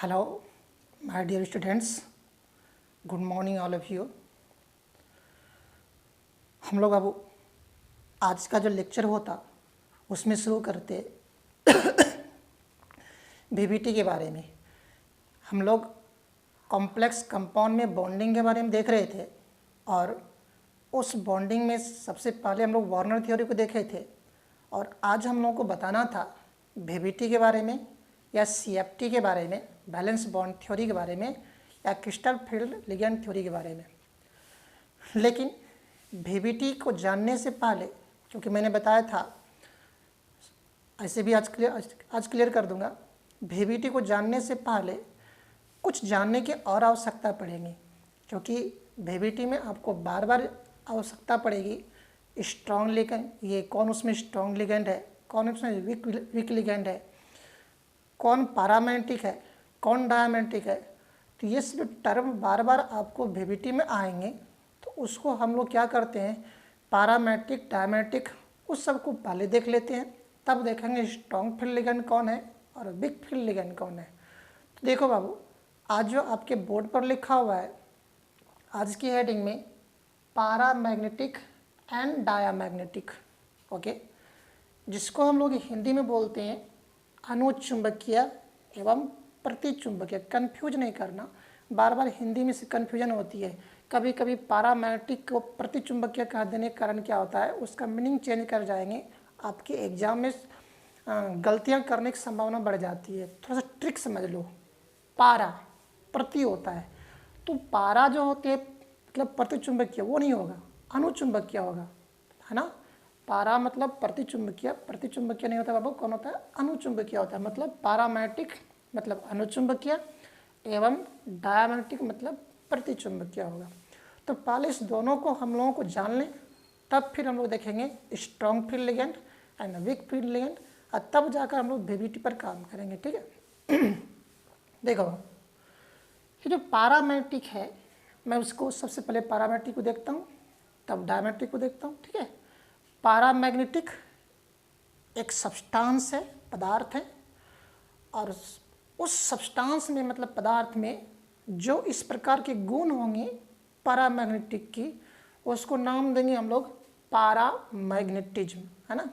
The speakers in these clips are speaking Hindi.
Hello my dear students, good morning all of you. हम लोग अब आज का जो लेक्चर होता उसमें शुरू करते वीबीटी के बारे में। हम लोग कॉम्प्लेक्स कंपाउंड में बॉन्डिंग के बारे में देख रहे थे और उस बॉन्डिंग में सबसे पहले हम लोग वार्नर थ्योरी को देखे थे और आज हम लोगों को बताना था वीबीटी के बारे में या सीएफटी के बारे में, बैलेंस बॉन्ड थ्योरी के बारे में या क्रिस्टल फील्ड लिगेंड थ्योरी के बारे में। लेकिन वीबीटी को जानने से पहले, क्योंकि मैंने बताया था, ऐसे भी आज क्लियर कर दूंगा, वीबीटी को जानने से पहले कुछ जानने की और आवश्यकता पड़ेगी, क्योंकि वीबीटी में आपको बार बार आवश्यकता पड़ेगी स्ट्रॉन्ग लिगेंड, ये कौन उसमें स्ट्रॉन्ग लिगेंड है, कौन उसमें वीक लिगेंड है, कौन पैरामैग्नेटिक है, कौन डायमैग्नेटिक है। तो ये सब टर्म बार बार आपको वीबीटी में आएंगे, तो उसको हम लोग क्या करते हैं, पैरामैग्नेटिक डायमैग्नेटिक उस सब को पहले देख लेते हैं, तब देखेंगे स्ट्रॉन्ग फील्ड लिगेंड कौन है और वीक फील्ड लिगेंड कौन है। तो देखो बाबू, आज जो आपके बोर्ड पर लिखा हुआ है, आज की हेडिंग में पैरामैग्नेटिक एंड डायमैग्नेटिक, ओके, जिसको हम लोग हिंदी में बोलते हैं अनुचुंबकीय एवं प्रतिचुंबकीय। कंफ्यूज नहीं करना, बार बार हिंदी में से कंफ्यूजन होती है। कभी कभी पैरामैग्नेटिक को प्रतिचुंबकीय कह देने के कारण क्या होता है, उसका मीनिंग चेंज कर जाएंगे, आपके एग्जाम में गलतियां करने की संभावना बढ़ जाती है। थोड़ा सा ट्रिक समझ लो, पारा प्रति होता है, तो पारा जो होते हैं मतलब प्रतिचुंबकीय, वो नहीं होगा, अनुचुंबकीय होगा, है ना। पारा मतलब प्रतिचुंबकीय, प्रतिचुंबकीय नहीं होता बाबू, कौन होता है, अनुचुंबकीय होता है। मतलब पैरामैग्नेटिक मतलब अनुचुंबकीय एवं डायमैग्नेटिक मतलब प्रतिचुंबकीय होगा। तो पहले इस दोनों को हम लोगों को जान लें, तब फिर हम लोग देखेंगे strong field ligand and weak field ligand, और तब जाकर हम लोग वीबीटी पर काम करेंगे, ठीक है। देखो, ये जो पैरामैग्नेटिक है, मैं उसको सबसे पहले पैरामैग्नेटिक को देखता हूँ, तब डायमैग्नेटिक को देखता हूँ, ठीक है। पैरामैग्नेटिक एक सब्सटेंस है, पदार्थ है, और उस सब्सटेंस में मतलब पदार्थ में जो इस प्रकार के गुण होंगे पैरामैग्नेटिक की, उसको नाम देंगे हम लोग पैरामैग्नेटिज्म, है ना।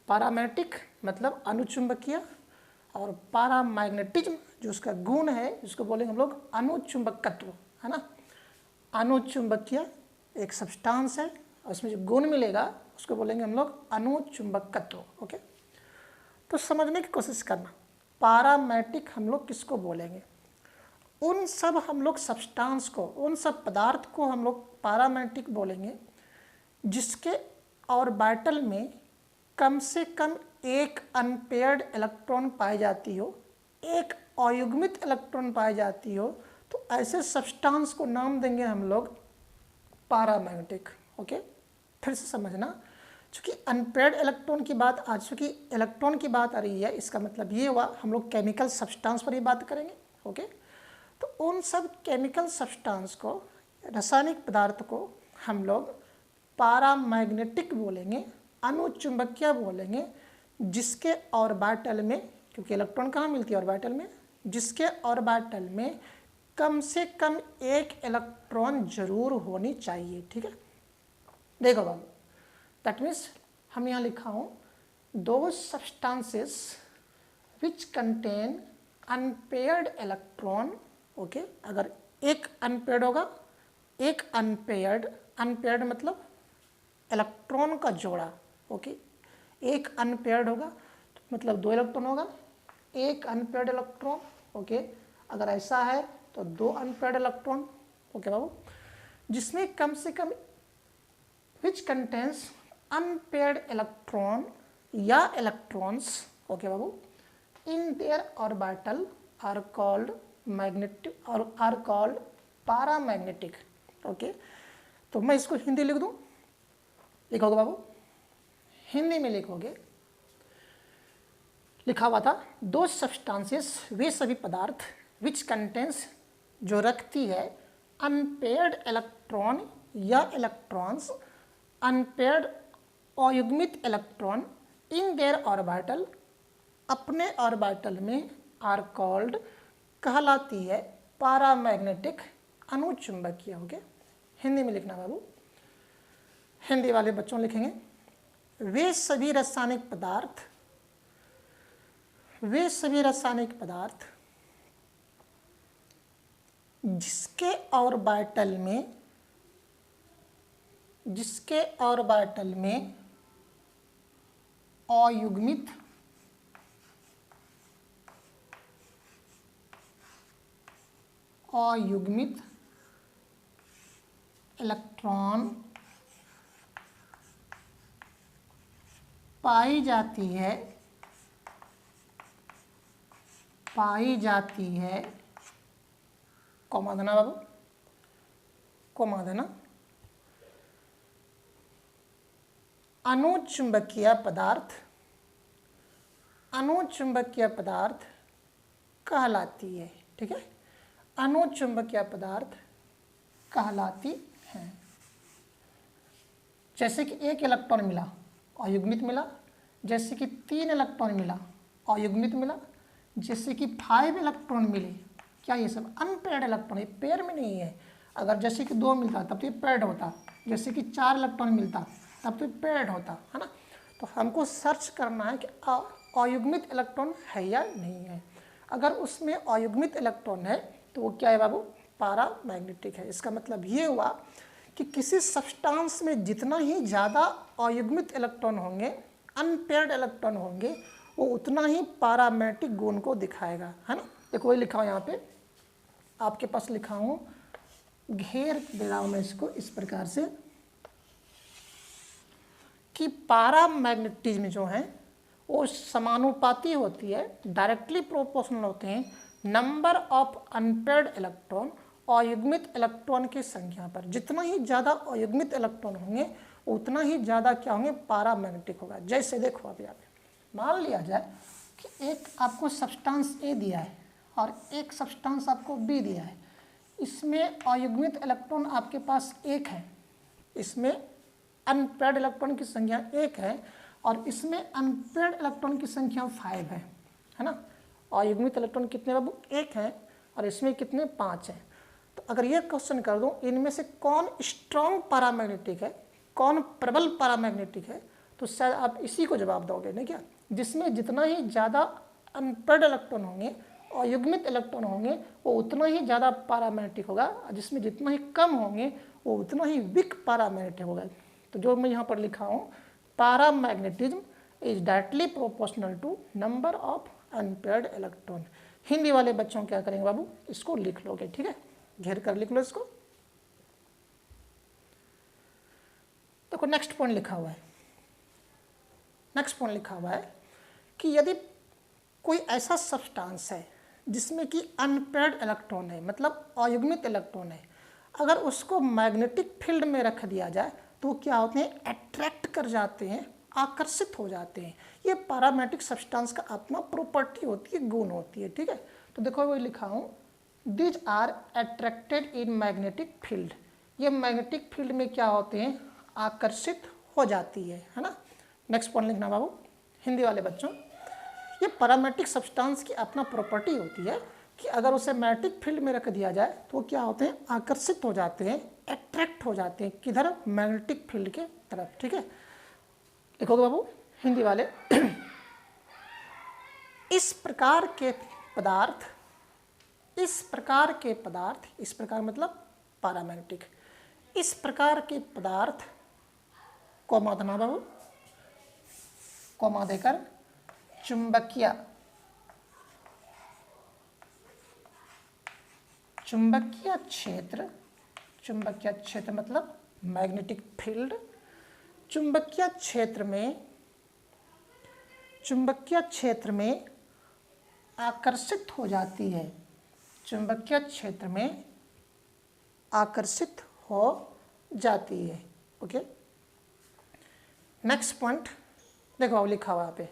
पैरामैग्नेटिक मतलब अनुचुंबकीय और पैरामैग्नेटिज्म जो उसका गुण है, जिसको बोलेंगे हम लोग अनुचुंबकत्व, है ना। अनुचुंबकीय एक सब्सटेंस है और उसमें जो गुण मिलेगा उसको बोलेंगे हम लोग अनुचुंबकत्व, ओके। तो समझने की कोशिश करना, पैरामैग्नेटिक हम लोग किसको बोलेंगे, उन सब हम लोग सब्सटेंस को, उन सब पदार्थ को हम लोग पैरामैग्नेटिक बोलेंगे जिसके ऑर्बिटल में कम से कम एक अनपेयर्ड इलेक्ट्रॉन पाई जाती हो, एक अयुग्मित इलेक्ट्रॉन पाई जाती हो, तो ऐसे सब्सटेंस को नाम देंगे हम लोग पैरामैग्नेटिक, ओके। फिर से समझना, चूँकि अनपेयर्ड इलेक्ट्रॉन की बात, आज चूँकि इलेक्ट्रॉन की बात आ रही है, इसका मतलब ये हुआ हम लोग केमिकल सब्सटेंस पर ही बात करेंगे, ओके। तो उन सब केमिकल सब्सटेंस को, रासायनिक पदार्थ को हम लोग पैरामैग्नेटिक बोलेंगे, अनुचुंबकीय बोलेंगे, जिसके ऑर्बिटल में, क्योंकि इलेक्ट्रॉन कहाँ मिलती है, ऑर्बिटल में, जिसके ऑर्बिटल में कम से कम एक इलेक्ट्रॉन जरूर होनी चाहिए, ठीक है। देखो बाबू, दैट मीन्स हम यहाँ लिखा हूँ दो substances which contain unpaired electron, okay. अगर एक अनपेयर्ड होगा, एक अनपेयर्ड मतलब इलेक्ट्रॉन का जोड़ा, ओके। एक अनपेयर्ड होगा तो मतलब दो इलेक्ट्रॉन होगा, एक अनपेयर्ड इलेक्ट्रॉन, ओके। अगर ऐसा है तो दो अनपेयर्ड इलेक्ट्रॉन, ओके बाबू, जिसमें कम से कम which contains unpaired electron या electrons, okay Babu, in their orbital are called magnetic or are called paramagnetic, okay। तो मैं इसको हिंदी लिख दूं, लिखोगे बाबू, हिंदी में लिखोगे, लिखा हुआ था दो सब्सटेंसेस, वे सभी पदार्थ, which contains जो रखती है अनपेयर्ड इलेक्ट्रॉन या इलेक्ट्रॉन्स, अनपेयर्ड अयुग्मित इलेक्ट्रॉन इन देयर ऑर्बिटल, अपने ऑर्बिटल में, आर कॉल्ड कहलाती है पारामैग्नेटिक अनुचुंबकीय। ओके, हिंदी में लिखना बाबू, हिंदी वाले बच्चों लिखेंगे वे सभी रासायनिक पदार्थ जिसके ऑर्बिटल में अयुग्मित इलेक्ट्रॉन पाई जाती है कॉमा देना बाबू, कॉमा देना, अनुचुंबकीय पदार्थ कहलाती है। ठीक है, अनुचुंबकीय पदार्थ कहलाती हैं। जैसे कि 1 इलेक्ट्रॉन मिला अयुग्मित मिला, जैसे कि 3 इलेक्ट्रॉन मिला अयुग्मित मिला, जैसे कि 5 इलेक्ट्रॉन मिले, क्या ये सब अनपेयर्ड इलेक्ट्रॉन, ये पेयर में नहीं है। अगर जैसे कि 2 मिलता तब तो ये पेयर्ड होता, जैसे कि 4 इलेक्ट्रॉन मिलता तब तो ये पेयर्ड होता है ना। तो हमको सर्च करना है कि अयुग्मित इलेक्ट्रॉन है या नहीं है। अगर उसमें अयुग्मित इलेक्ट्रॉन है तो वो क्या है बाबू, पारामैग्नेटिक है। इसका मतलब ये हुआ कि किसी सब्सटेंस में जितना ही ज़्यादा अयुग्मित इलेक्ट्रॉन होंगे, अनपेयर्ड इलेक्ट्रॉन होंगे, वो उतना ही पारामैग्नेटिक गुण को दिखाएगा, है ना। देखो वही लिखा हूँ यहाँ पे, आपके पास लिखा हूँ, घेर दे रहा हूँ मैं इसको इस प्रकार से कि पारामैग्नेटिज्म जो है वो समानुपाती होती है, डायरेक्टली प्रोपोर्शनल होते हैं नंबर ऑफ अनपेयर्ड इलेक्ट्रॉन, अयुग्मित इलेक्ट्रॉन की संख्या पर। जितना ही ज़्यादा अयुग्मित इलेक्ट्रॉन होंगे उतना ही ज़्यादा क्या होंगे, पारामैग्नेटिक होगा। जैसे देखो अभी आप मान लिया जाए कि एक आपको सब्सटेंस ए दिया है और एक सब्सटेंस आपको बी दिया है, इसमें अयुग्मित इलेक्ट्रॉन आपके पास 1 है, इसमें अनपेयर्ड इलेक्ट्रॉन की संख्या 1 है और इसमें अनपेयर्ड इलेक्ट्रॉन की संख्या 5 है ना। अयुग्मित इलेक्ट्रॉन कितने बाबू, 1 है और इसमें कितने, 5 हैं। तो अगर ये क्वेश्चन कर दूं इनमें से कौन स्ट्रॉन्ग पारामैग्नेटिक है, कौन प्रबल पारामैग्नेटिक है, तो शायद आप इसी को जवाब दोगे नहीं क्या, जिसमें जितना ही ज़्यादा अनपेयर्ड इलेक्ट्रॉन होंगे, अयुग्मित इलेक्ट्रॉन होंगे, वो उतना ही ज़्यादा पारामैग्नेटिक होगा, जिसमें जितना ही कम होंगे वो उतना ही वीक पारामैग्नेटिक होगा। तो जो मैं यहाँ पर लिखा हूँ, paramagnetism is directly proportional to number of unpaired electron. Hindi वाले बच्चों क्या करेंगे बाबू, इसको लिख लोगे, ठीक है, घेर कर लिख लो इसको। देखो नेक्स्ट पॉइंट लिखा हुआ है, नेक्स्ट पॉइंट लिखा हुआ है कि यदि कोई ऐसा सब्सटेंस है जिसमें कि अनपेयर्ड इलेक्ट्रॉन है, मतलब अयुग्मित इलेक्ट्रॉन है, अगर उसको मैग्नेटिक फील्ड में रख दिया जाए तो क्या होते हैं, अट्रैक्ट कर जाते हैं, आकर्षित हो जाते हैं। ये पारामैग्नेटिक सब्सटेंस का अपना प्रॉपर्टी होती है, गुण होती है, ठीक है। तो देखो वही लिखा हूँ, these are attracted in magnetic field. ये मैग्नेटिक फील्ड में क्या होते हैं, आकर्षित हो जाती है ना। नेक्स्ट पॉइंट लिखना बाबू, हिंदी वाले बच्चों, ये पारामैग्नेटिक सब्सटेंस की अपना प्रॉपर्टी होती है कि अगर उसे मैग्नेटिक फील्ड में रख दिया जाए तो क्या होते हैं, आकर्षित हो जाते हैं, अट्रैक्ट हो जाते हैं, किधर, मैग्नेटिक फील्ड के तरफ, ठीक है। देखोगे बाबू हिंदी वाले, इस प्रकार के पदार्थ, इस प्रकार मतलब पारामैग्नेटिक, इस प्रकार के पदार्थ कॉमा देना बाबू, कॉमा देकर चुंबकीय क्षेत्र मतलब मैग्नेटिक फील्ड, चुंबकीय क्षेत्र में आकर्षित हो जाती है, चुंबकीय क्षेत्र में आकर्षित हो जाती है। ओके, नेक्स्ट पॉइंट देखो अब लिखा हुआ यहाँ पे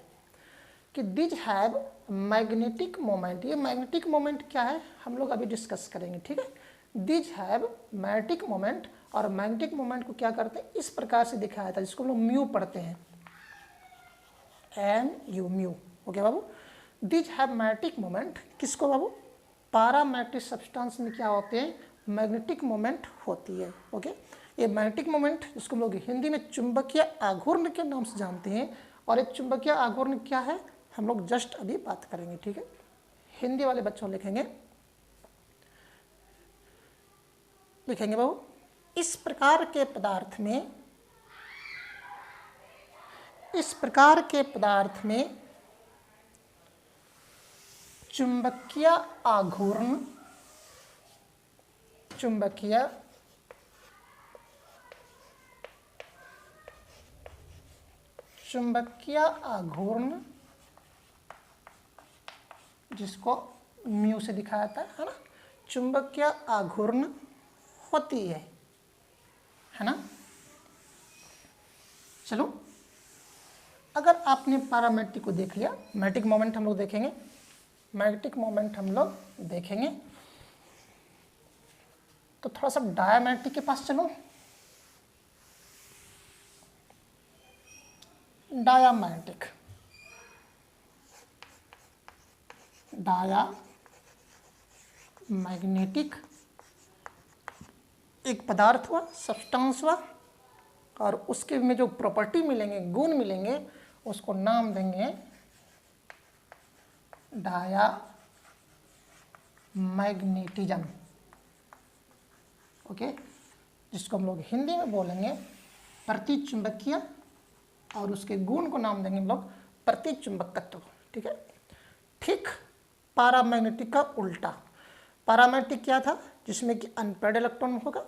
कि दिज हैव मैग्नेटिक मोमेंट। ये मैग्नेटिक मोमेंट क्या है हम लोग अभी डिस्कस करेंगे, ठीक है। दिज हैव मैग्नेटिक मोमेंट, और मैग्नेटिक मोमेंट को क्या करते हैं, इस प्रकार से दिखाया था, जिसको हम लोग म्यू पढ़ते हैं, एम यू म्यू। ओके बाबू, दिज हैव मैग्नेटिक मोमेंट, किसको बाबू, पैरामैग्नेटिक सब्सटेंस में क्या होते हैं, मैग्नेटिक मोमेंट होती है। ओके, ये मैग्नेटिक मोमेंट जिसको हम लोग हिंदी में चुंबकीय आघूर्ण के नाम से जानते हैं, और एक चुंबकीय आघूर्ण क्या है हम लोग जस्ट अभी बात करेंगे। ठीक है, हिंदी वाले बच्चों लिखेंगे बाबू, इस प्रकार के पदार्थ में चुंबकीय आघूर्ण जिसको म्यू से दिखाया जाता है ना, चुंबकीय आघूर्ण होती है ना। चलो, अगर आपने पैरामैग्नेटिक को देख लिया, मैग्नेटिक मोमेंट हम लोग देखेंगे, तो थोड़ा सा डायमैग्नेटिक के पास चलो। डायमैग्नेटिक एक पदार्थ हुआ, सब्सटेंस हुआ, और उसके में जो प्रॉपर्टी मिलेंगे, गुण मिलेंगे, उसको नाम देंगे डायामैग्नेटिज्म। ओके, जिसको हम लोग हिंदी में बोलेंगे प्रतिचुंबकीय, और उसके गुण को नाम देंगे हम लोग प्रतिचुंबकत्व। ठीक है, ठीक पैरामैग्नेटिक का उल्टा। पैरामैग्नेटिक क्या था, जिसमें कि अनपेयर्ड इलेक्ट्रॉन होगा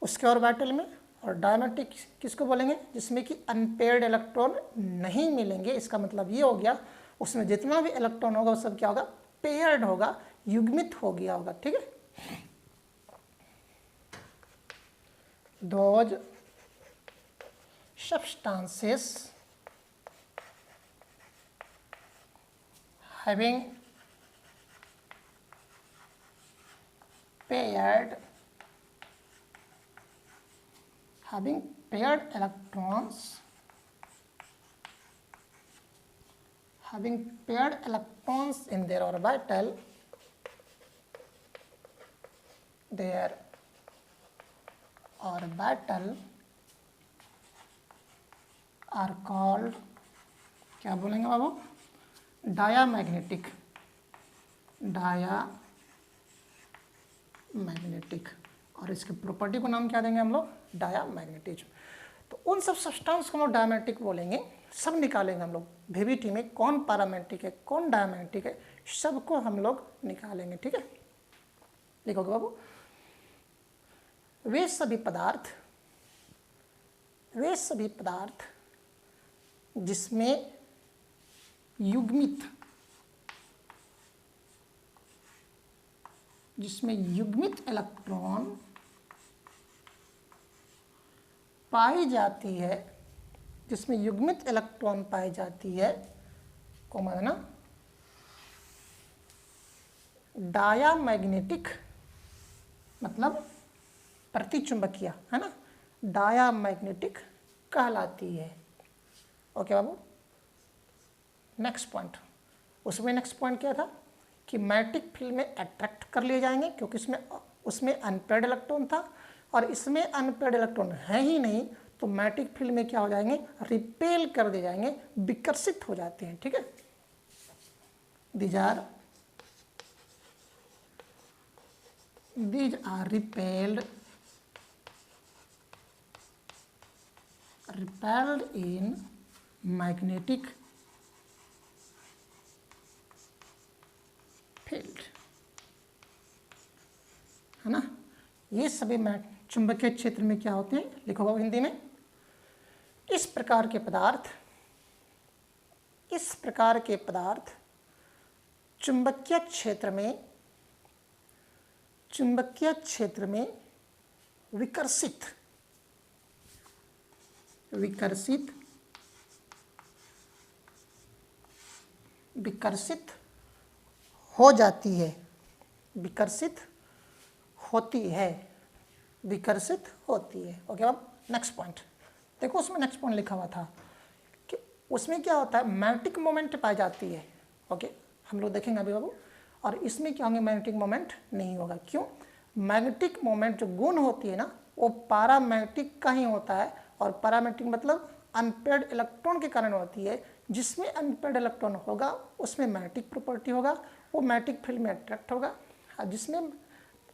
उसके ऑर्बिटल में, और डायमैग्नेटिक किसको बोलेंगे, जिसमें कि अनपेयर्ड इलेक्ट्रॉन नहीं मिलेंगे। इसका मतलब ये हो गया उसमें जितना भी इलेक्ट्रॉन होगा वो सब क्या होगा, पेयर्ड होगा, युग्मित हो गया होगा। ठीक है, those substances having paired electrons in their orbital, are called, क्या बोलेंगे बाबू, डायामैग्नेटिक। और इसके प्रॉपर्टी को नाम क्या देंगे हम लोग, डायामैग्नेटिज्म। तो उन सब सब्सटेंस को हम लोग डायमैग्नेटिक बोलेंगे, सब निकालेंगे हम लोग VBT में, कौन पैरामैग्नेटिक है कौन डायमैग्नेटिक है, सबको हम लोग निकालेंगे। ठीक है, लिखोगे बाबू, वे सभी पदार्थ जिसमें युग्मित इलेक्ट्रॉन पाई जाती है, को माना डायामैग्नेटिक, मतलब प्रतिचुंबकीय है ना, डायामैग्नेटिक कहलाती है। ओके बाबू, नेक्स्ट पॉइंट, उसमें नेक्स्ट पॉइंट क्या था कि मैग्नेटिक फील्ड में अट्रैक्ट कर लिए जाएंगे, क्योंकि उसमें अनपेयर्ड इलेक्ट्रॉन था, और इसमें अनपेयर्ड इलेक्ट्रॉन है ही नहीं, तो मैग्नेटिक फील्ड में क्या हो जाएंगे, रिपेल कर दिए जाएंगे, विकर्षित हो जाते हैं। ठीक है, these are repelled in magnetic field, है ना। ये सभी चुंबकीय क्षेत्र में क्या होते हैं, लिखो हिंदी में, इस प्रकार के पदार्थ चुंबकीय क्षेत्र में विकर्षित हो जाती है, विकर्षित होती है। ओके, अब नेक्स्ट पॉइंट देखो, उसमें नेक्स्ट पॉइंट लिखा हुआ था कि उसमें क्या होता है, मैग्नेटिक मोमेंट पाई जाती है। ओके, हम लोग देखेंगे अभी बाबू, और इसमें क्या होंगे, मैग्नेटिक मोमेंट नहीं होगा। क्यों? मैग्नेटिक मोमेंट जो गुण होती है ना वो पैरामैग्नेटिक का ही होता है, और पैरामैग्नेटिक मतलब अनपेयर्ड इलेक्ट्रॉन के कारण होती है। जिसमें अनपेयर्ड इलेक्ट्रॉन होगा उसमें मैग्नेटिक प्रॉपर्टी होगा, वो मैग्नेटिक फील्ड में अट्रैक्ट होगा। और जिसमें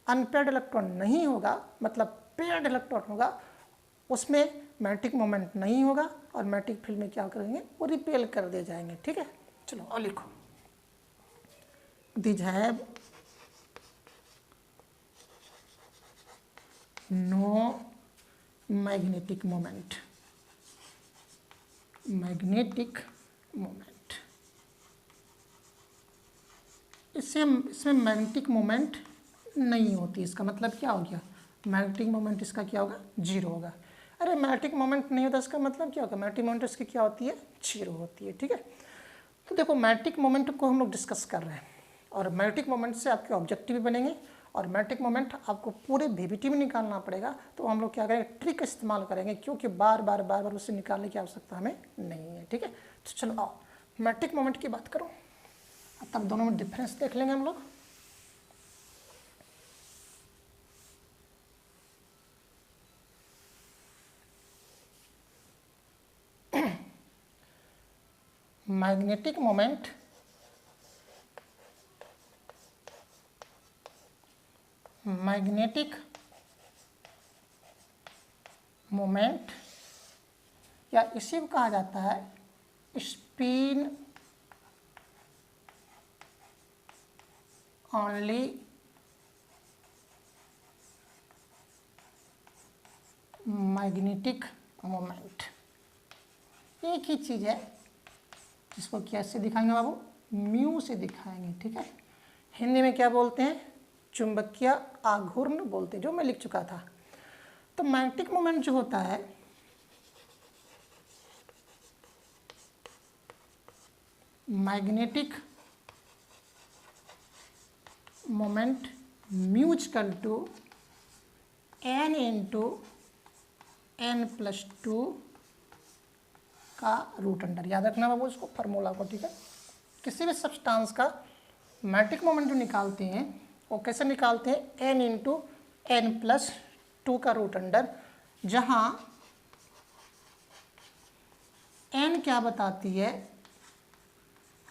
अनपेयर्ड इलेक्ट्रॉन नहीं होगा मतलब पेयर्ड इलेक्ट्रॉन होगा उसमें मैग्नेटिक मोमेंट नहीं होगा, और मैग्नेटिक फील्ड में क्या करेंगे, वो रिपेल कर दिए जाएंगे। ठीक है, चलो और लिखो, these have no magnetic moment, magnetic moment. इसमें मैग्नेटिक मोमेंट नहीं होती। इसका मतलब क्या हो गया, मैग्नेटिक मोमेंट इसका क्या होगा, जीरो होगा। अरे मैग्नेटिक मोमेंट नहीं होता इसका मतलब क्या होगा, मैग्नेटिक मोमेंट इसकी क्या होती है, जीरो होती है। ठीक है, तो देखो मैग्नेटिक मोमेंट को हम लोग डिस्कस कर रहे हैं, और मैग्नेटिक मोमेंट से आपके ऑब्जेक्टिव भी बनेंगे, और मैग्नेटिक मोमेंट आपको पूरे VBT में निकालना पड़ेगा। तो हम लोग क्या करेंगे, ट्रिक का इस्तेमाल करेंगे, क्योंकि बार बार उससे निकालने की आवश्यकता हमें नहीं है। ठीक है, तो चलो आओ मैग्नेटिक मोमेंट की बात करो, तब दोनों में डिफरेंस देख लेंगे हम लोग। मैग्नेटिक मोमेंट या इसी को कहा जाता है स्पिन ऑनली मैग्नेटिक मोमेंट। एक ही चीज़ है जिसको कैसे दिखाएंगे बाबू, म्यू से दिखाएंगे। ठीक है, हिंदी में क्या बोलते हैं, चुंबकीय आघूर्ण बोलते हैं, जो मैं लिख चुका था। तो मैग्नेटिक मोमेंट जो होता है magnetic moment mu is equal to n into n+2 का रूट अंडर। याद रखना बाबू इसको, फार्मूला को। ठीक है, किसी भी सब्सटेंस का मैग्नेटिक मोमेंट जो निकालते हैं वो कैसे निकालते हैं, n इंटू n+2 का रूट अंडर, जहाँ n क्या बताती है,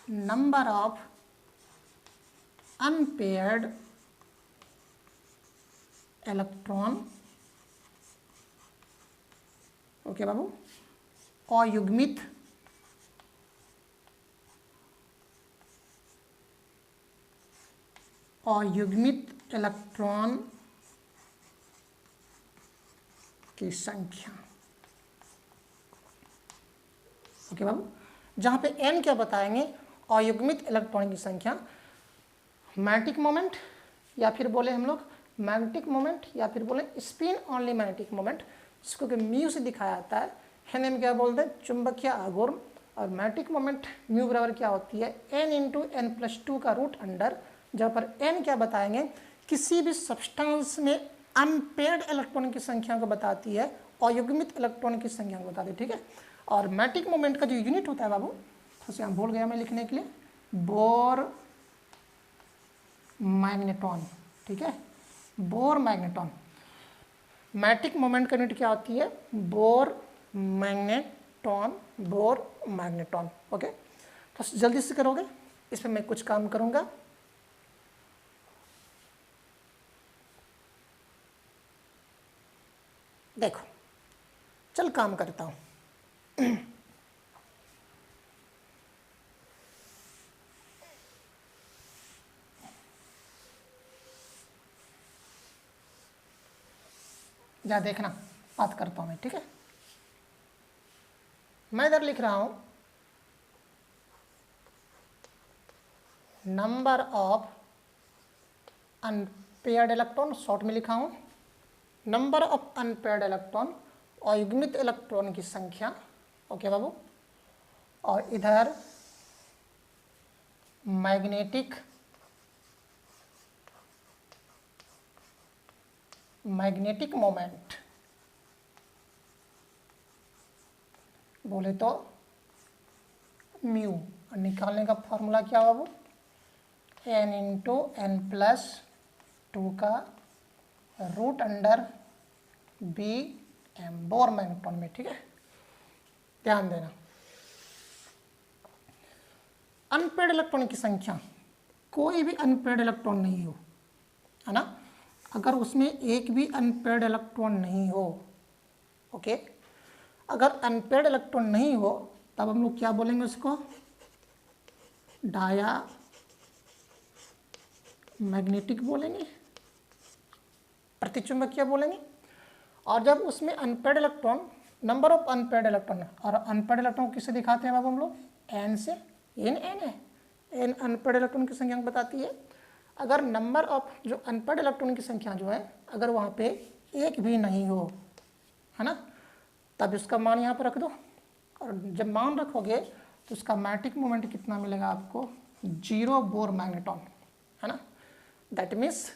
number of unpaired electron. Okay बाबू, अयुग्मित इलेक्ट्रॉन की संख्या। ओके बाबू, जहां पे n क्या बताएंगे, अयुग्मित इलेक्ट्रॉन की संख्या। मैग्नेटिक मोमेंट या फिर बोले हम लोग मैग्नेटिक मोमेंट या फिर बोले स्पिन ऑनली मैग्नेटिक मोमेंट, जिसको कि म्यू से दिखाया जाता है। हिंदी में क्या बोलते हैं, चुंबकीय आघूर्ण। और मैग्नेटिक मोमेंट म्यू बराबर क्या होती है, n इंटू n+2 का रूट अंडर, जहाँ पर n क्या बताएंगे, किसी भी सब्सटेंस में अनपेयर्ड इलेक्ट्रॉन की संख्या को बताती है, अयुग्मित इलेक्ट्रॉन की संख्या को बताती है। ठीक है, और मैग्नेटिक मोमेंट का जो यूनिट होता है बाबू, तो यहाँ भूल गया मैं लिखने के लिए, बोर मैग्नेटॉन। ठीक है, बोर मैग्नेटॉन। मैग्नेटिक मोमेंट का यूनिट क्या होती है, bore magneton, bore magneton. Okay, तो जल्दी से करोगे, इस पर मैं कुछ काम करूंगा। देखो चल काम करता हूं। या देखना, बात करता हूं मैं। ठीक है, मैं इधर लिख रहा हूं number of unpaired electron, short में लिखा हूं नंबर ऑफ अनपेयर्ड इलेक्ट्रॉन, अयुग्मित इलेक्ट्रॉन की संख्या। ओके बाबू, और इधर मैग्नेटिक मोमेंट बोले तो म्यू। और निकालने का फॉर्मूला क्या बाबू, n इंटू एन प्लस 2 का root under B M Bohr magnetron में, ठीक है। ध्यान देना, अनपेयर्ड इलेक्ट्रॉन की संख्या, कोई भी अनपेयर्ड इलेक्ट्रॉन नहीं हो, है ना, अगर उसमें एक भी अनपेयर्ड इलेक्ट्रॉन नहीं हो, ओके, अगर अनपेयर्ड इलेक्ट्रॉन नहीं हो तब हम लोग क्या बोलेंगे उसको, डाया मैग्नेटिक बोलेंगे, प्रतिचुंबकीय बोलेंगे। और जब उसमें unpaired electron, number of unpaired electron, और अनपेयर्ड इलेक्ट्रॉन किससे दिखाते हैं बाबू हम लोग, एन से, एन है, एन अनपेयर्ड इलेक्ट्रॉन की संख्या बताती है। अगर नंबर ऑफ जो अनपेयर्ड इलेक्ट्रॉन की संख्या जो है अगर वहाँ पे एक भी नहीं हो, है ना, तब इसका मान यहाँ पर रख दो, और जब मान रखोगे तो उसका मैग्नेटिक मोमेंट कितना मिलेगा आपको, 0 बोर मैग्नेट्रॉन, है ना। दैट मीन्स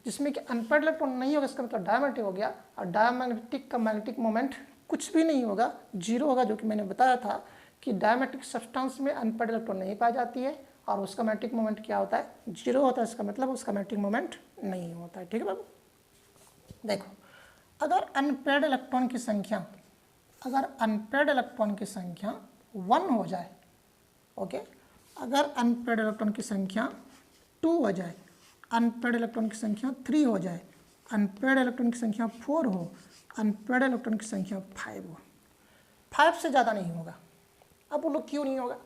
जिसमें कि अनपेयर्ड इलेक्ट्रॉन नहीं होगा, इसका मतलब डायमैग्नेटिक हो गया, और डायमैग्नेटिक का मैग्नेटिक मोमेंट कुछ भी नहीं होगा, 0 होगा, जो कि मैंने बताया था कि डायमैग्नेटिक सब्सटेंस में अनपेयर्ड इलेक्ट्रॉन नहीं पाई जाती है और उसका मैग्नेटिक मोमेंट क्या होता है, 0 होता है। इसका मतलब उसका मैग्नेटिक मोमेंट नहीं होता है, ठीक है बाबू। देखो, अगर अनपेयर्ड इलेक्ट्रॉन की संख्या, अगर अनपेयर्ड इलेक्ट्रॉन की संख्या 1 हो जाए, ओके, अगर अनपेयर्ड इलेक्ट्रॉन की संख्या 2 हो जाए, अनपेयर्ड इलेक्ट्रॉन की संख्या 3 हो जाए, अनपेयर्ड इलेक्ट्रॉन की संख्या 4 हो, अनपेयर्ड इलेक्ट्रॉन की संख्या 5 हो, 5 से ज़्यादा नहीं होगा। अब बोलो क्यों नहीं होगा,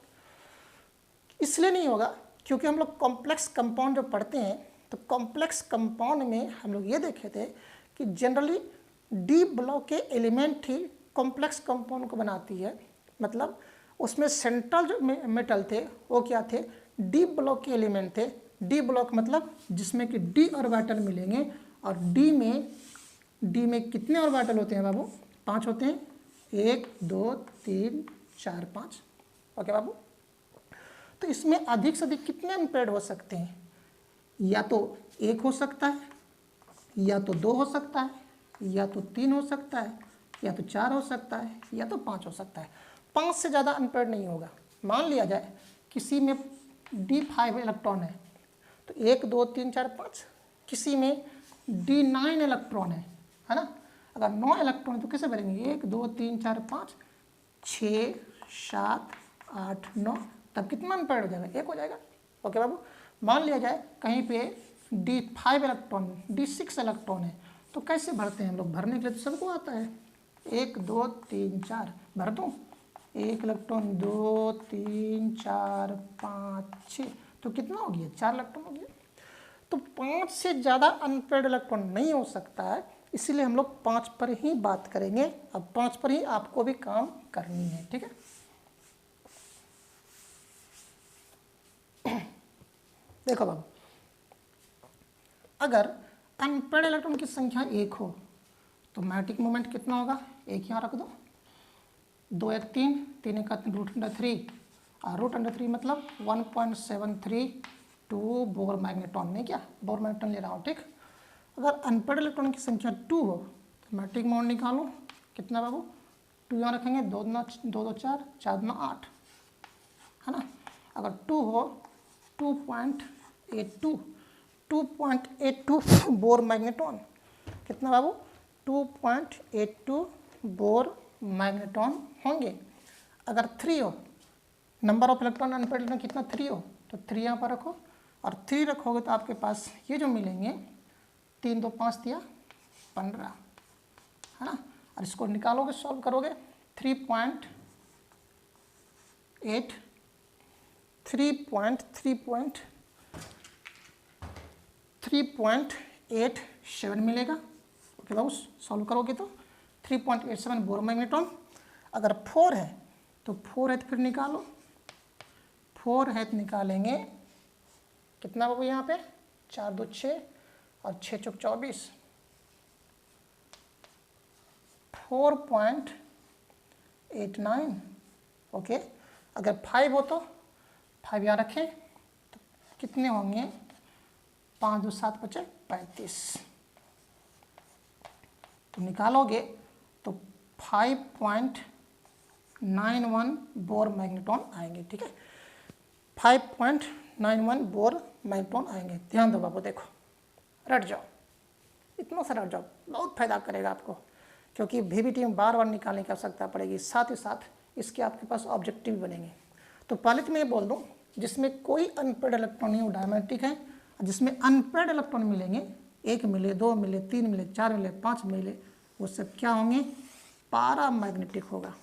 इसलिए नहीं होगा क्योंकि हम लोग कॉम्प्लेक्स कंपाउंड जो पढ़ते हैं, तो कॉम्प्लेक्स कंपाउंड में हम लोग ये देखे थे कि जनरली डी ब्लॉक के एलिमेंट ही कॉम्प्लेक्स कंपाउंड को बनाती है। मतलब उसमें सेंट्रल जो मेटल थे वो क्या थे, डी ब्लॉक के एलिमेंट थे। डी ब्लॉक मतलब जिसमें कि डी ऑर्बिटल मिलेंगे, और डी में कितने ऑर्बिटल होते हैं बाबू, 5 होते हैं, 1 2 3 4 5, ओके बाबू। तो इसमें अधिक से अधिक कितने अनपेयर्ड हो सकते हैं, या तो 1 हो सकता है, या तो 2 हो सकता है, या तो 3 हो सकता है, या तो 4 हो सकता है, या तो 5 हो सकता है। 5 से ज़्यादा अनपेयर्ड नहीं होगा। मान लिया जाए किसी में D5 इलेक्ट्रॉन है तो 1 2 3 4 5, किसी में D9 इलेक्ट्रॉन है ना। अगर 9 इलेक्ट्रॉन तो कैसे भरेंगे, 1 2 3 4 5 6 7 8 9, तब कितना अनपेयर्ड हो जाएगा, 1 हो जाएगा, ओके बाबू। मान लिया जाए कहीं पे D5 इलेक्ट्रॉन, D6 इलेक्ट्रॉन है, तो कैसे भरते हैं हम लोग, भरने के लिए तो सबको आता है, 1 2 3 4 भर दूँ, 1 इलेक्ट्रॉन 2 3 4 5 6, तो कितना हो गया, 4 इलेक्ट्रॉन हो गया। तो 5 से ज़्यादा अनपेयर्ड इलेक्ट्रॉन नहीं हो सकता है, इसीलिए हम लोग 5 पर ही बात करेंगे। अब 5 पर ही आपको भी काम करनी है, ठीक है। देखो बाबू, अगर अनपेयर्ड इलेक्ट्रॉन की संख्या 1 हो तो मैग्नेटिक मोमेंट कितना होगा, 1 यहाँ रख दो, 2 1 3 3 1 रूट अंडर 3, और रूट अंडर 3 मतलब 1.732 बोर मैग्नेट्रॉन, नहीं क्या बोर मैग्नेट्रॉन ले रहा हूँ, ठीक। अगर अनपेयर्ड इलेक्ट्रॉन की संख्या 2 हो तो मैग्नेटिक मोमेंट निकालो, कितना बाबू, 2 यहाँ रखेंगे, 2 2 4 4 9 8, है ना। अगर 2 हो 2.82 बोर मैग्नेट्रॉन, कितना बाबू, 2.82 बोर मैग्नेट्रॉन होंगे। अगर 3 हो, number of electron unpaired electron कितना, 3 हो, तो 3 यहाँ पर रखो, और 3 रखोगे तो आपके पास ये जो मिलेंगे, 3 2 5 दिया 15, है ना। और इसको निकालोगे, सॉल्व करोगे, 3.87 मिलेगा, ओके बाबू। सॉल्व करोगे तो 3.87 बोर मैग्नेट्रॉन। अगर 4 है तो 4 है तो फिर निकालो, 4 है तो निकालेंगे, कितना बाबू यहाँ पे, 4 2 6 और 6 चौक 24, 4.89, ओके। अगर 5 हो तो 5 यहाँ रखें तो कितने होंगे, 5 2 7 5 35, तो निकालोगे तो 5.91 बोर मैग्नेट्रॉन आएंगे, ठीक है। 5.91 91 बोर मैग्नेट्रॉन आएंगे। ध्यान दो बाबू, देखो रट जाओ, इतना सा रट जाओ, बहुत फायदा करेगा आपको, क्योंकि VBT में बार बार निकालने की आवश्यकता पड़ेगी, साथ ही साथ इसके आपके पास ऑब्जेक्टिव बनेंगे। तो पहले तो मैं ये बोल दूँ, जिसमें कोई अनपेड इलेक्ट्रॉन नहीं वो डायमैग्नेटिक है, जिसमें अनपेड इलेक्ट्रॉन मिलेंगे, 1 मिले, 2 मिले, 3 मिले, 4 मिले, 5 मिले, वो सब क्या होंगे, पारामैग्नेटिक होगा,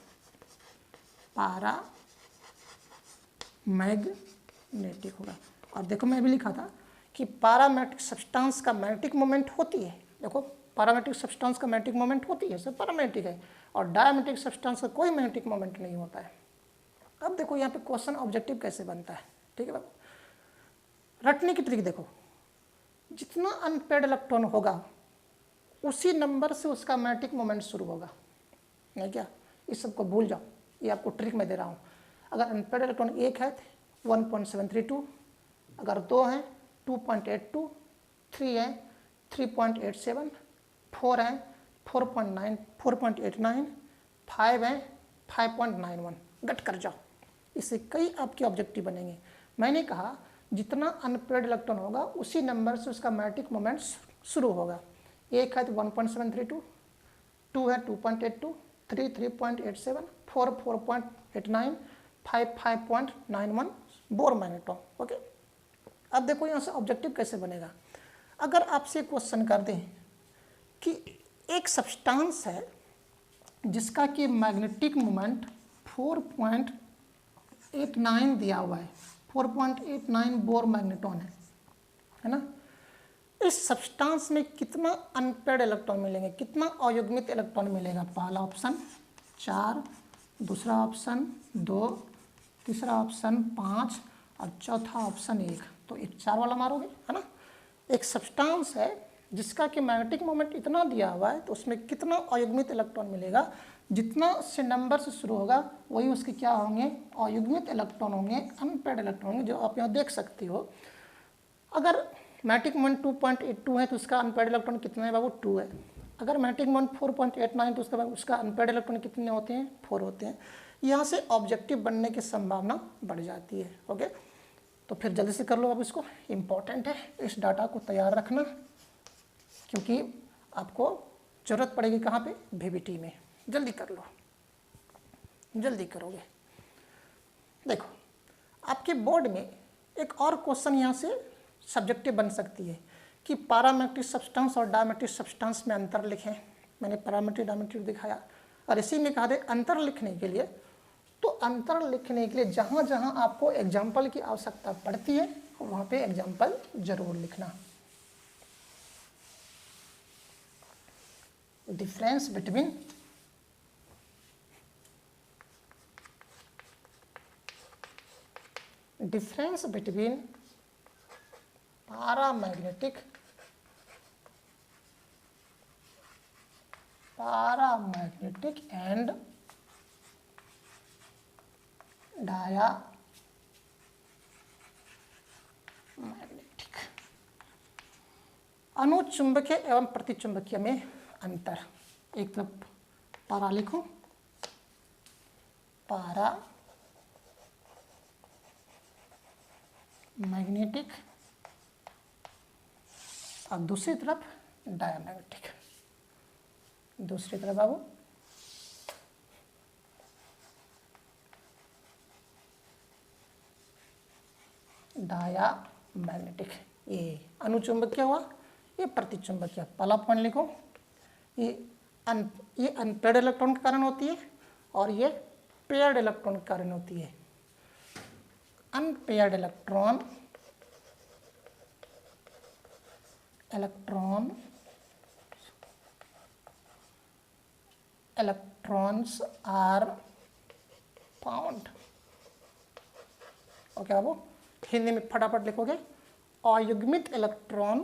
पारामैग्नेटिक होगा। और देखो मैं भी लिखा था कि पारामैग्नेटिक सब्सटेंस का मैग्नेटिक मोमेंट होती है, देखो पारामैग्नेटिक सब्सटेंस का मैग्नेटिक मोमेंट होती है, सब पारामैग्नेटिक है, और डायमैग्नेटिक सब्सटेंस का कोई मैग्नेटिक मोमेंट नहीं होता है। अब देखो यहाँ पे क्वेश्चन ऑब्जेक्टिव कैसे बनता है, ठीक है बाबू, रटने की ट्रिक देखो, जितना अनपेड इलेक्ट्रॉन होगा उसी नंबर से उसका मैग्नेटिक मोमेंट शुरू होगा, नहीं क्या, इस सबको भूल जाओ, ये आपको ट्रिक मैं दे रहा हूँ। अगर अनपेड इलेक्ट्रॉन 1 है 1.732, अगर 2 हैं 2.82, 3 है 3.87, 4 है 4.89, 5 है 5.91, गट कर जाओ, इससे कई आपके ऑब्जेक्टिव बनेंगे। मैंने कहा जितना अनपेड इलेक्ट्रॉन होगा उसी नंबर से उसका मैग्नेटिक मोमेंट शुरू होगा। 1 है तो 1.732, 2 है 2.82, 3 3.87, 4 4.89, 5 5.91 बोर मैग्नेट्रॉन। ओके, अब देखो यहाँ से ऑब्जेक्टिव कैसे बनेगा। अगर आपसे क्वेश्चन कर दें कि एक सब्सटेंस है जिसका कि मैग्नेटिक मोमेंट 4.89 दिया हुआ है, 4.89 बोर मैग्नेट्रॉन है ना, इस सब्सटेंस में कितना अनपेड इलेक्ट्रॉन मिलेंगे, कितना अयुग्मित इलेक्ट्रॉन मिलेगा। पहला ऑप्शन 4, दूसरा ऑप्शन 2, तीसरा ऑप्शन 5 और चौथा ऑप्शन 1। तो एक 4 वाला मारोगे, है ना। एक सब्सटेंस है जिसका कि मैग्नेटिक मोमेंट इतना दिया हुआ है, तो उसमें कितना अयुग्मित इलेक्ट्रॉन मिलेगा, जितना से नंबर से शुरू होगा वही उसके क्या होंगे, अयुग्मित इलेक्ट्रॉन होंगे, अनपेड इलेक्ट्रॉन होंगे, जो आप यहाँ देख सकते हो। अगर मैग्नेटिक मोमेंट 2.82 है तो उसका अनपेड इलेक्ट्रॉन कितना है बाबू, 2 है। अगर मैग्नेटिक मोमेंट 4.89 तो उसका अनपेड इलेक्ट्रॉन कितने होते हैं, 4 होते हैं। यहाँ से ऑब्जेक्टिव बनने की संभावना बढ़ जाती है। ओके, तो फिर जल्दी से कर लो, अब इसको इम्पॉर्टेंट है, इस डाटा को तैयार रखना, क्योंकि आपको ज़रूरत पड़ेगी कहाँ पे, VBT में। जल्दी कर लो, जल्दी करोगे। देखो आपके बोर्ड में एक और क्वेश्चन यहाँ से सब्जेक्टिव बन सकती है कि पैरामेट्रिक सब्सटेंस और डायमेट्रिक सब्सटेंस में अंतर लिखें। मैंने पैरामेट्रिक डायमेट्रिक दिखाया, और इसी में कहा था अंतर लिखने के लिए, तो अंतर लिखने के लिए जहाँ जहाँ आपको एग्जाम्पल की आवश्यकता पड़ती है वहाँ पे एग्जाम्पल जरूर लिखना। Difference between paramagnetic and diamagnetic. अनुचुंबकीय एवं प्रतिचुंबकीय में अंतर। एक तरफ पारा लिखो, पारा मैग्नेटिक, और दूसरी तरफ डायमैग्नेटिक। दूसरी तरफ बाबू डायमैग्नेटिक। ये अनुचुंबकीय हुआ, ये प्रतिचुंबकीय। पहला पॉइंट लिखो, ये अनपेयर्ड इलेक्ट्रॉन के कारण होती है और ये पेयर्ड इलेक्ट्रॉन के कारण होती है। Unpaired electrons are found। Okay बाबू, हिंदी में फटाफट लिखोगे, अयुग्मित इलेक्ट्रॉन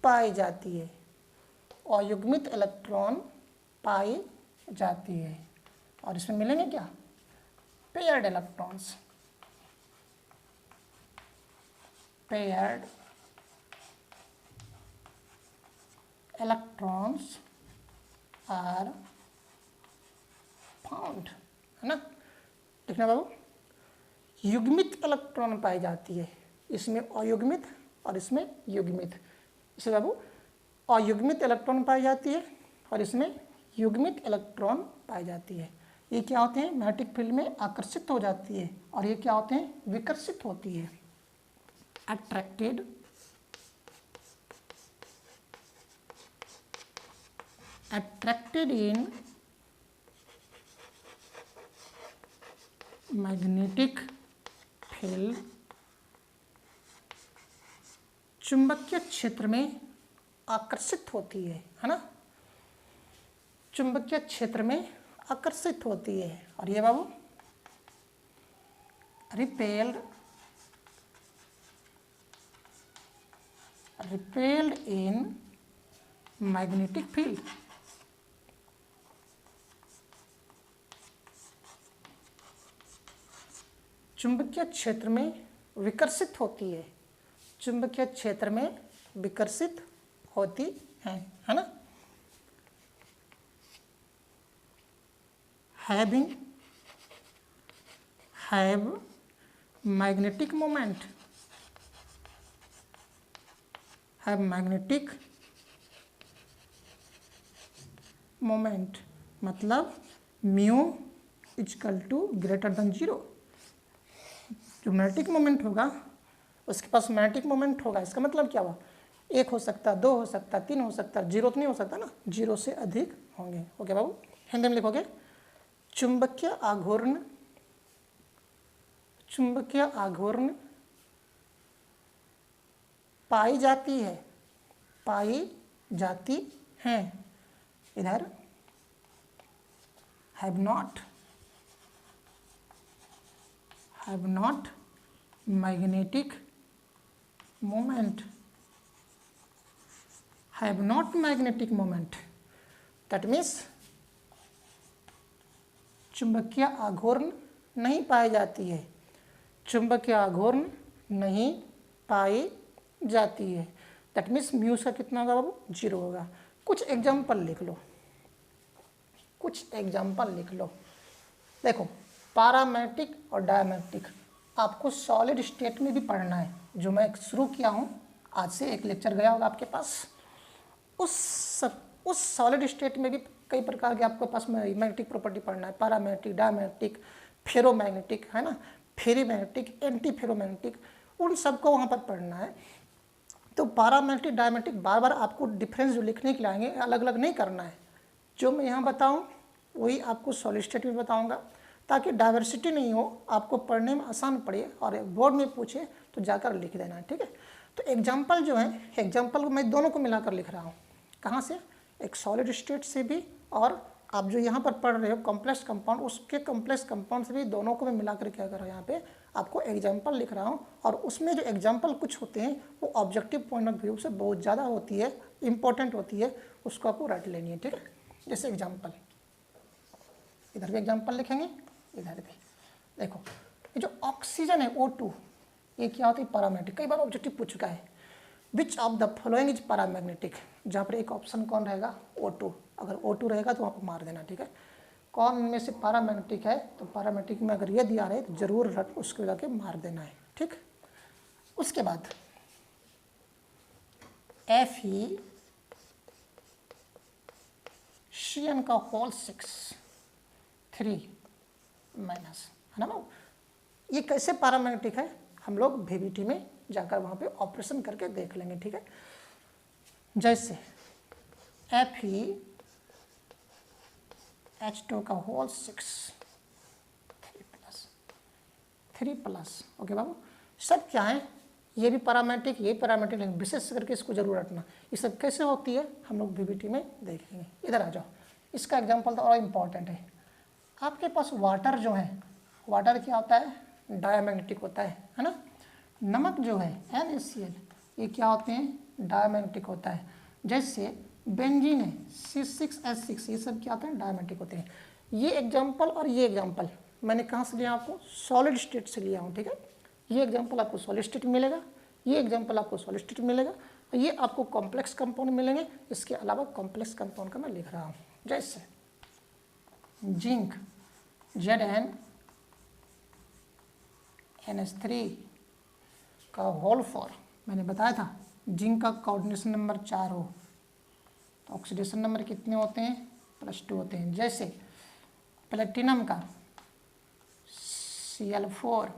पाई जाती है, अयुग्मित इलेक्ट्रॉन पाई जाती है। और इसमें मिलेंगे क्या, paired electrons. Paired electrons are found, है ना। देखना बाबू, युग्मित इलेक्ट्रॉन पाई जाती है, इसमें अयुग्मित और इसमें युग्मित। इसे बाबू अयुग्मित इलेक्ट्रॉन पाई जाती है और इसमें युग्मित इलेक्ट्रॉन पाई जाती है। ये क्या होते हैं, मैग्नेटिक फील्ड में आकर्षित हो जाती है और ये क्या होते हैं, विकर्षित होती है। अट्रैक्टेड in मैग्नेटिक फील्ड, चुंबकीय क्षेत्र में आकर्षित होती है ना, चुंबकीय क्षेत्र में आकर्षित होती है। और ये बाबू रिपेल्ड इन मैग्नेटिक फील्ड, चुंबकीय क्षेत्र में विकर्षित होती है, चुंबकीय क्षेत्र में विकर्षित होती है ना। Have magnetic moment, have magnetic moment मतलब mu equal to greater than 0। जो मैग्नेटिक मोमेंट होगा उसके पास मैग्नेटिक मोमेंट होगा, इसका मतलब क्या हुआ, 1 हो सकता है, 2 हो सकता है, 3 हो सकता है, 0 तो नहीं हो सकता ना, 0 से अधिक होंगे। ओके बाबू, हिंदी में लिखोगे चुंबकीय आघूर्ण, चुंबकीय आघूर्ण पाई जाती है, पाई जाती है। इधर have not magnetic moment, have not magnetic moment, that means चुंबकीय आघूर्ण नहीं पाई जाती है, चुंबकीय आघूर्ण नहीं पाई जाती है। दैट मीन्स म्यू का कितना होगा बाबू, 0 होगा। कुछ एग्जाम्पल लिख लो, कुछ एग्जाम्पल लिख लो। देखो पैरामैग्नेटिक और डायमैग्नेटिक आपको सॉलिड स्टेट में भी पढ़ना है, जो मैं शुरू किया हूँ, आज से एक लेक्चर गया होगा आपके पास। उस सॉलिड स्टेट में भी कई प्रकार के आपके पास मैग्नेटिक प्रॉपर्टी पढ़ना है, पैरामैग्नेटिक, डायमैग्नेटिक, फेरोमैग्नेटिक, है ना, फेरीमैग्नेटिक, एंटी फेरोमैग्नेटिक, उन सबको वहाँ पर पढ़ना है। तो पैरामैग्नेटिक, डायमैग्नेटिक बार बार आपको डिफरेंस जो लिखने के लिए आएंगे अलग अलग नहीं करना है, जो मैं यहाँ बताऊँ वही आपको सॉलिड स्टेट में बताऊँगा, ताकि डाइवर्सिटी नहीं हो, आपको पढ़ने में आसान पड़े और बोर्ड में पूछे तो जाकर लिख देना है, ठीक है। तो एग्जाम्पल जो है, एग्जाम्पल मैं दोनों को मिलाकर लिख रहा हूँ। कहाँ से, एक सॉलिड स्टेट से भी और आप जो यहाँ पर पढ़ रहे हो कॉम्प्लेक्स कंपाउंड, उसके कॉम्प्लेक्स कंपाउंड से भी, दोनों को मैं मिलाकर क्या कर रहा हूँ, यहाँ पे आपको एग्जाम्पल लिख रहा हूँ। और उसमें जो एग्जाम्पल कुछ होते हैं वो ऑब्जेक्टिव पॉइंट ऑफ व्यू से बहुत ज़्यादा होती है, इंपॉर्टेंट होती है, उसको आपको रट लेनी है, ठीक है। जैसे एग्जाम्पल, इधर भी एग्जाम्पल लिखेंगे, इधर भी। देखो ये जो ऑक्सीजन है O2, ये क्या होती है, पैरामैग्नेटिक। कई बार ऑब्जेक्टिव पूछ चुका है, विच of the following is paramagnetic, जहाँ पर एक ऑप्शन कौन रहेगा, O2। अगर O2 रहेगा तो वहाँ पर मार देना, ठीक है। कौन में से पैरामैग्नेटिक है, तो पैरामैग्नेटिक में अगर ये दिया रहे तो जरूर रट उसको जाके मार देना है, ठीक। उसके बाद FeCN का होल 6 3 माइनस, है ना। ये कैसे पैरामैग्नेटिक है, हम लोग VBT में जाकर वहाँ पे ऑपरेशन करके देख लेंगे, ठीक है। जैसे FeH2 का होल 6 3 प्लस। ओके बाबू, सब क्या है, ये भी पैरामैग्नेटिक, ये पैरामैग्नेटिक, लेकिन विशेष करके इसको जरूर रखना। ये सब कैसे होती है हम लोग VBT में देखेंगे। इधर आ जाओ, इसका एग्जांपल तो और इम्पॉर्टेंट है। आपके पास वाटर जो है, वाटर क्या होता है, डायमैग्नेटिक होता है ना। नमक जो है NaCl, ये क्या होते हैं, डायमैग्नेटिक होता है। जैसे बेंजीन है C6H6, ये सब क्या होते हैं, डायमैग्नेटिक होते हैं। ये एग्जाम्पल और ये एग्जाम्पल मैंने कहाँ से लिया, आपको सॉलिड स्टेट से लिया हूँ, ठीक है। ये एग्जाम्पल आपको सॉलिड स्टेट मिलेगा, ये एग्जाम्पल आपको सॉलिड स्टेट मिलेगा, और ये आपको कॉम्प्लेक्स कंपाउंड मिलेंगे। इसके अलावा कॉम्प्लेक्स कंपाउंड का मैं लिख रहा हूँ, जैसे जिंक ZnNH3 का होल 4, मैंने बताया था जिंक का कोऑर्डिनेशन नंबर 4 हो तो ऑक्सीडेशन नंबर कितने होते हैं, +2 होते हैं। जैसे प्लेटिनम का Cl4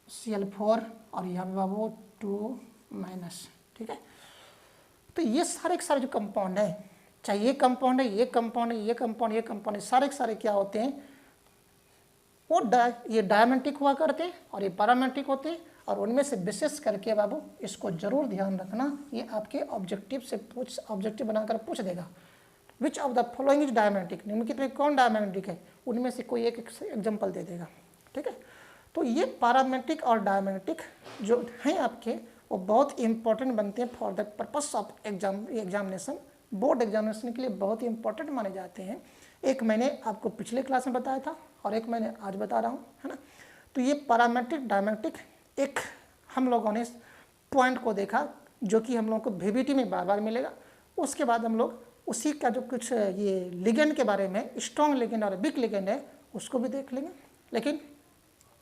Cl4 और यहाँ पे बाबू 2-, ठीक है। तो ये सारे के सारे जो कंपाउंड है, चाहे ये कंपाउंड है, ये कंपाउंड है, ये कंपाउंड, ये कंपाउंड है, सारे के सारे क्या होते हैं, वो ये डायमेंटिक हुआ करते हैं और ये पैरामेंटिक होते हैं। और उनमें से विशेष करके बाबू इसको जरूर ध्यान रखना, ये आपके ऑब्जेक्टिव से ऑब्जेक्टिव बनाकर पूछ देगा, which of the following is diamagnetic, निम्नलिखित में कौन डायमेंटिक है, उनमें से कोई एक एग्जाम्पल दे देगा, ठीक है। तो ये पैरामेंटिक और डायमेंटिक जो हैं आपके, वो बहुत इंपॉर्टेंट बनते हैं for the purpose of examination, board examination के लिए बहुत ही इंपॉर्टेंट माने जाते हैं। एक मैंने आपको पिछले क्लास में बताया था और एक मैंने आज बता रहा हूँ, है ना। तो ये पैरामेट्रिक डायमेट्रिक एक हम लोगों ने पॉइंट को देखा जो कि हम लोगों को VBT में बार बार मिलेगा। उसके बाद हम लोग उसी का जो कुछ ये लिगेंड के बारे में, स्ट्रॉन्ग लिगेंड और वीक लिगेंड है, उसको भी देख लेंगे, लेकिन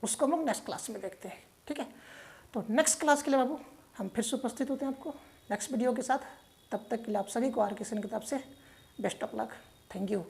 उसको हम लोग नेक्स्ट क्लास में देखते हैं, ठीक है। तो नेक्स्ट क्लास के लिए बाबू हम फिर से उपस्थित होते हैं आपको नेक्स्ट वीडियो के साथ। तब तक के लिए आप सभी को RK सेन की तरफ से best of luck. Thank you.